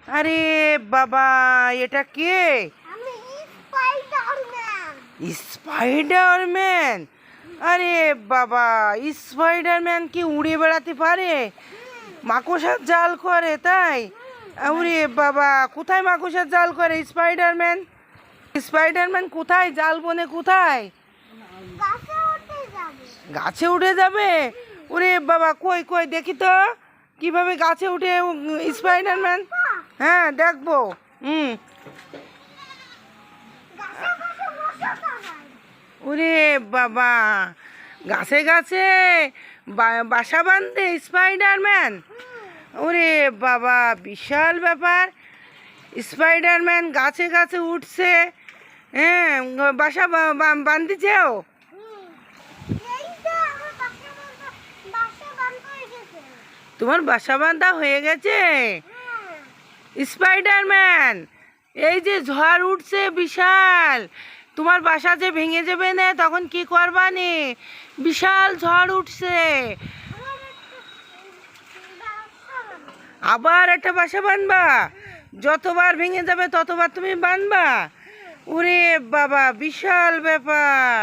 আরে বাবা, এটা কে? আমি স্পাইডারম্যান। স্পাইডারম্যান? আরে বাবা, স্পাইডারম্যান কি উড়ে বেড়াতে পারে? মাকড়সার জাল করে তাই? ওরে বাবা, কোথায় মাকড়সার জাল করে স্পাইডারম্যান? স্পাইডারম্যান কোথায় জাল বনে কোথায়? গাছে উঠে যাবে। গাছে উঠে যাবে? ওরে বাবা, কই কই দেখি তো কিভাবে গাছে উঠে স্পাইডারম্যান। হ্যাঁ দেখবো। হুম। গাছে গাছে বসে থাকায়। ওরে বাবা, গাছে গাছে বাসা বাঁধে স্পাইডারম্যান? ওরে বাবা, বিশাল ব্যাপার। স্পাইডারম্যান গাছে গাছে উঠছে, হ্যাঁ, বাসা বাঁধছেও। এই তো আমার বাসা বন্ধ হয়ে গেছে। তোমার বাসা বাঁধা হয়ে গেছে? স্পাইডারম্যান, এই যে ঝড় উঠছে বিশাল, তোমার বাসা যে ভেঙে যাবে না তখন কি করবা নে? বিশাল ঝড় উঠছে। আবার একটা বাসা বাঁধবা? যতবার ভেঙে যাবে ততবার তুমি বাঁধবা? ওরে বাবা, বিশাল ব্যাপার।